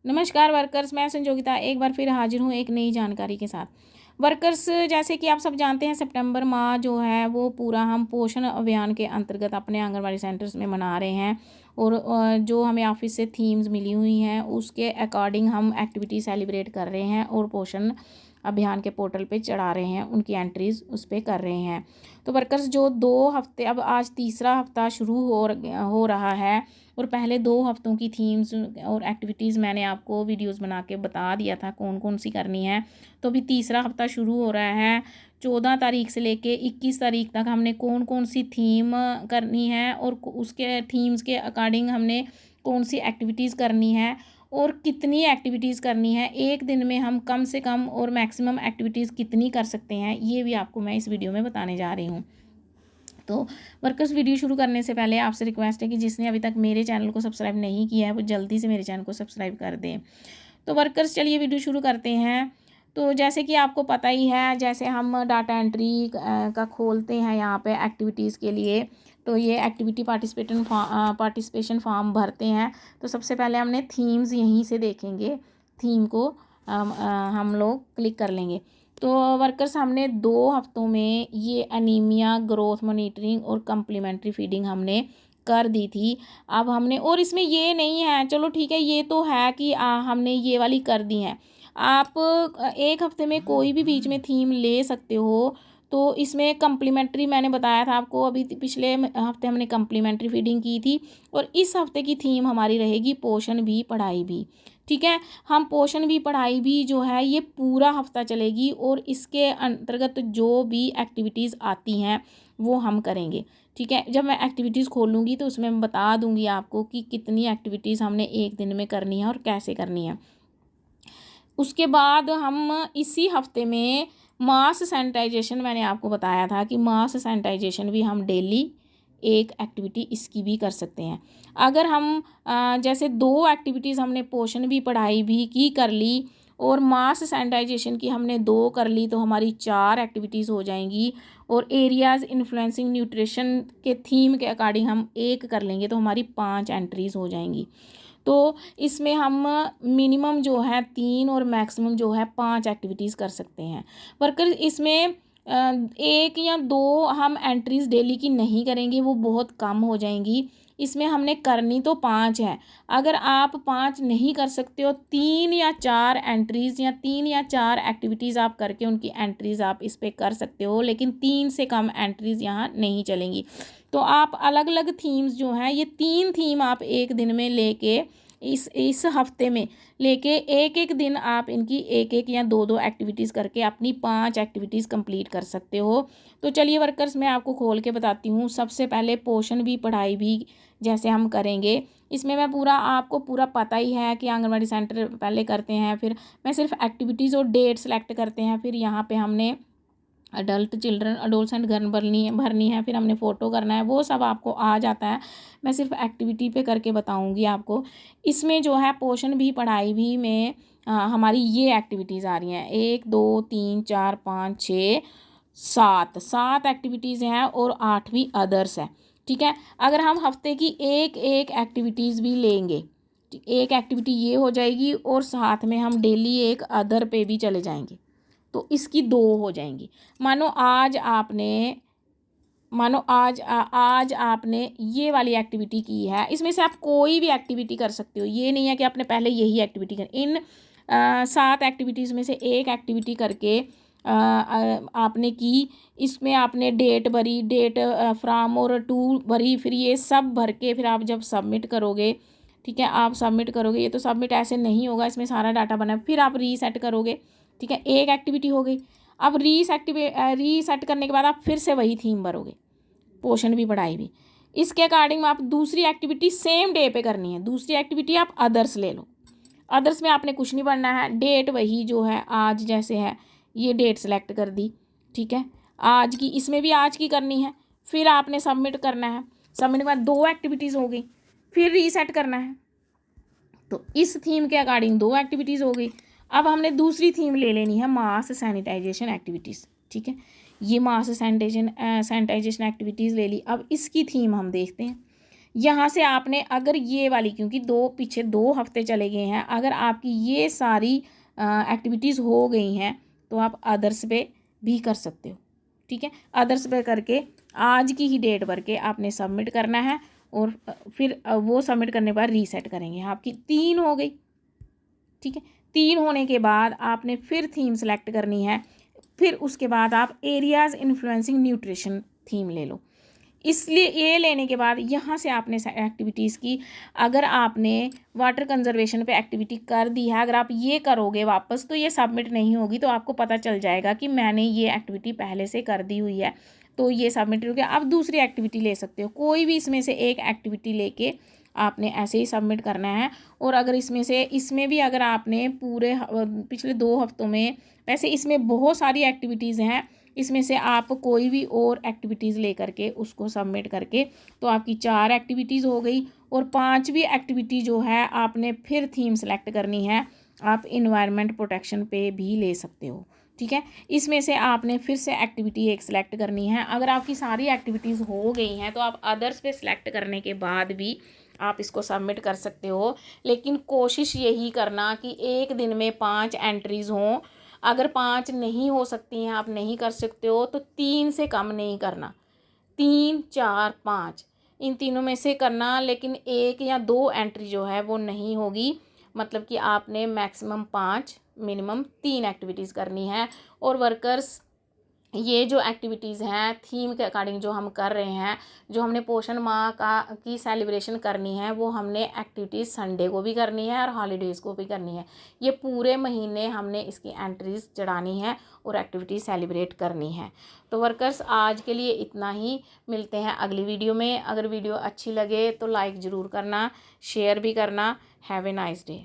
नमस्कार वर्कर्स, मैं संजोगिता एक बार फिर हाजिर हूँ एक नई जानकारी के साथ। वर्कर्स, जैसे कि आप सब जानते हैं, सितंबर माह जो है वो पूरा हम पोषण अभियान के अंतर्गत अपने आंगनबाड़ी सेंटर्स में मना रहे हैं। और जो हमें ऑफिस से थीम्स मिली हुई हैं उसके अकॉर्डिंग हम एक्टिविटी सेलिब्रेट कर रहे हैं और पोषण अभियान के पोर्टल पे चढ़ा रहे हैं, उनकी एंट्रीज उस पर कर रहे हैं। तो वर्कर्स, जो 2 हफ्ते, अब आज तीसरा हफ्ता शुरू हो रहा है और पहले 2 हफ्तों की थीम्स और एक्टिविटीज़ मैंने आपको वीडियोस बना के बता दिया था कौन कौन सी करनी है। तो अभी तीसरा हफ्ता शुरू हो रहा है। 14 तारीख से लेके 21 तारीख तक हमने कौन कौन सी थीम करनी है और उसके थीम्स के अकॉर्डिंग हमने कौन सी एक्टिविटीज़ करनी है और कितनी एक्टिविटीज़ करनी है। एक दिन में हम कम से कम और मैक्सिमम एक्टिविटीज़ कितनी कर सकते हैं, ये भी आपको मैं इस वीडियो में बताने जा रही हूँ। तो वर्कर्स, वीडियो शुरू करने से पहले आपसे रिक्वेस्ट है कि जिसने अभी तक मेरे चैनल को सब्सक्राइब नहीं किया है वो जल्दी से मेरे चैनल को सब्सक्राइब कर दें। तो वर्कर्स, चलिए वीडियो शुरू करते हैं। तो जैसे कि आपको पता ही है, जैसे हम डाटा एंट्री का खोलते हैं यहाँ पे एक्टिविटीज़ के लिए, तो ये एक्टिविटी पार्टिसिपेशन फॉर्म भरते हैं। तो सबसे पहले हमने थीम्स यहीं से देखेंगे, थीम को हम लोग क्लिक कर लेंगे। तो वर्कर्स, हमने 2 हफ्तों में ये अनीमिया, ग्रोथ मॉनिटरिंग और कम्प्लीमेंट्री फीडिंग हमने कर दी थी। अब हमने, और इसमें ये नहीं है, चलो ठीक है, ये तो है कि हमने ये वाली कर दी हैं। आप एक हफ्ते में कोई भी बीच में थीम ले सकते हो। तो इसमें कम्प्लीमेंट्री मैंने बताया था आपको, अभी पिछले हफ्ते हमने कम्प्लीमेंट्री फीडिंग की थी और इस हफ्ते की थीम हमारी रहेगी पोषण भी पढ़ाई भी। ठीक है, हम पोषण भी पढ़ाई भी जो है ये पूरा हफ्ता चलेगी और इसके अंतर्गत जो भी एक्टिविटीज़ आती हैं वो हम करेंगे। ठीक है, जब मैं एक्टिविटीज़ खोलूँगी तो उसमें मैं बता दूँगी आपको कि कितनी एक्टिविटीज़ हमने एक दिन में करनी है और कैसे करनी है। उसके बाद हम इसी हफ्ते में मास सैनिटाइजेशन, मैंने आपको बताया था कि मास सैनिटाइजेशन भी हम डेली एक एक्टिविटी इसकी भी कर सकते हैं। अगर हम जैसे 2 एक्टिविटीज़ हमने पोषण भी पढ़ाई भी की कर ली और मास सैनिटाइजेशन की हमने 2 कर ली, तो हमारी 4 एक्टिविटीज़ हो जाएंगी। और एरियाज़ इन्फ्लुएंसिंग न्यूट्रिशन के थीम के अकॉर्डिंग हम 1 कर लेंगे, तो हमारी 5 एंट्रीज़ हो जाएंगी। तो इसमें हम मिनिमम जो है 3 और मैक्सिमम जो है 5 एक्टिविटीज़ कर सकते हैं। वर्कर, इसमें 1 या 2 हम एंट्रीज़ डेली की नहीं करेंगे, वो बहुत कम हो जाएंगी। इसमें हमने करनी तो 5 है। अगर आप 5 नहीं कर सकते हो, 3 या 4 एंट्रीज़ या 3 या 4 एक्टिविटीज़ आप करके उनकी एंट्रीज़ आप इस पर कर सकते हो, लेकिन 3 से कम एंट्रीज़ यहाँ नहीं चलेंगी। तो आप अलग अलग थीम्स जो हैं, ये 3 थीम आप एक दिन में लेके इस हफ्ते में लेके एक एक दिन आप इनकी एक एक या 2 एक्टिविटीज़ करके अपनी 5 एक्टिविटीज़ कंप्लीट कर सकते हो। तो चलिए वर्कर्स, मैं आपको खोल के बताती हूँ। सबसे पहले पोषण भी पढ़ाई भी जैसे हम करेंगे, इसमें मैं पूरा आपको पूरा पता ही है कि आंगनबाड़ी सेंटर पहले करते हैं, फिर मैं सिर्फ एक्टिविटीज़ और डेट सेलेक्ट करते हैं, फिर यहाँ पे हमने अडल्ट चिल्ड्रन अडोलसेंट घर भरनी है, फिर हमने फ़ोटो करना है, वो सब आपको आ जाता है। मैं सिर्फ एक्टिविटी पे करके बताऊंगी आपको। इसमें जो है पोषण भी पढ़ाई भी में हमारी ये एक्टिविटीज़ आ रही हैं, 1 2 3 4 5 6 7 एक्टिविटीज़ हैं और 8वीं अदर्स है। ठीक है, अगर हम हफ्ते की एक एक एक्टिविटीज़ भी लेंगे, एक एक्टिविटी ये हो जाएगी और साथ में हम डेली एक अदर पे भी चले जाएंगे, तो इसकी 2 हो जाएंगी। मानो आज आपने ये वाली एक्टिविटी की है, इसमें से आप कोई भी एक्टिविटी कर सकते हो। ये नहीं है कि आपने पहले यही एक्टिविटी कर, इन 7 एक्टिविटीज़ में से एक एक्टिविटी करके आपने की, इसमें आपने डेट भरी, डेट फ्राम और टू भरी, फिर ये सब भर के फिर आप जब सबमिट करोगे, ठीक है, आप सबमिट करोगे, ये तो सबमिट ऐसे नहीं होगा, इसमें सारा डाटा बना, फिर आप रीसेट करोगे। ठीक है, एक एक्टिविटी हो गई। अब रीसेट करने के बाद आप फिर से वही थीम भरोगे, पोषण भी पढ़ाई भी। इसके अकॉर्डिंग आप दूसरी एक्टिविटी सेम डे पे करनी है, दूसरी एक्टिविटी आप अदर्स ले लो। अदर्स में आपने कुछ नहीं पढ़ना है, डेट वही जो है आज जैसे है, ये डेट सेलेक्ट कर दी। ठीक है, आज की, इसमें भी आज की करनी है, फिर आपने सबमिट करना है। सबमिट के बाद 2 एक्टिविटीज़ हो गई, फिर रीसेट करना है। तो इस थीम के अकॉर्डिंग 2 एक्टिविटीज़ हो गई। अब हमने दूसरी थीम ले लेनी है मास सैनिटाइजेशन एक्टिविटीज़। ठीक है, ये मास सैनिटाइजेशन एक्टिविटीज़ ले ली। अब इसकी थीम हम देखते हैं यहाँ से आपने अगर ये वाली, क्योंकि पीछे 2 हफ्ते चले गए हैं, अगर आपकी ये सारी एक्टिविटीज़ हो गई हैं तो आप अदर्स पे भी कर सकते हो। ठीक है, अदर्स पे करके आज की ही डेट भर के आपने सबमिट करना है और फिर वो सबमिट करने के बाद रीसेट करेंगे। आपकी 3 हो गई। ठीक है, 3 होने के बाद आपने फिर थीम सेलेक्ट करनी है। फिर उसके बाद आप एरियाज़ इन्फ्लुएंसिंग न्यूट्रिशन थीम ले लो। इसलिए ये लेने के बाद यहाँ से आपने एक्टिविटीज़ की, अगर आपने वाटर कंजर्वेशन पे एक्टिविटी कर दी है, अगर आप ये करोगे वापस तो ये सबमिट नहीं होगी, तो आपको पता चल जाएगा कि मैंने ये एक्टिविटी पहले से कर दी हुई है, तो ये सबमिट हो गया। आप दूसरी एक्टिविटी ले सकते हो, कोई भी इसमें से एक एक्टिविटी लेके आपने ऐसे ही सबमिट करना है। और अगर इसमें भी अगर आपने पूरे पिछले 2 हफ्तों में, वैसे इसमें बहुत सारी एक्टिविटीज़ हैं, इसमें से आप कोई भी और एक्टिविटीज़ लेकर के उसको सबमिट करके, तो आपकी 4 एक्टिविटीज़ हो गई। और 5वीं एक्टिविटी जो है आपने फिर थीम सेलेक्ट करनी है, आप इन्वायरमेंट प्रोटेक्शन पे भी ले सकते हो। ठीक है, इसमें से आपने फिर से एक्टिविटी एक सिलेक्ट करनी है। अगर आपकी सारी एक्टिविटीज़ हो गई हैं तो आप अदर्स पे सिलेक्ट करने के बाद भी आप इसको सबमिट कर सकते हो, लेकिन कोशिश यही करना कि एक दिन में 5 एंट्रीज़ हों। अगर 5 नहीं हो सकती हैं, आप नहीं कर सकते हो, तो 3 से कम नहीं करना। 3, 4, 5 इन तीनों में से करना, लेकिन 1 या 2 एंट्री जो है वो नहीं होगी। मतलब कि आपने मैक्सिमम 5 मिनिमम 3 एक्टिविटीज़ करनी है। और वर्कर्स, ये जो एक्टिविटीज़ हैं थीम के अकॉर्डिंग जो हम कर रहे हैं, जो हमने पोषण माह की सेलिब्रेशन करनी है, वो हमने एक्टिविटीज़ संडे को भी करनी है और हॉलीडेज़ को भी करनी है। ये पूरे महीने हमने इसकी एंट्रीज चढ़ानी है और एक्टिविटीज़ सेलिब्रेट करनी है। तो वर्कर्स, आज के लिए इतना ही। मिलते हैं अगली वीडियो में। अगर वीडियो अच्छी लगे तो लाइक ज़रूर करना, शेयर भी करना। Have a nice day.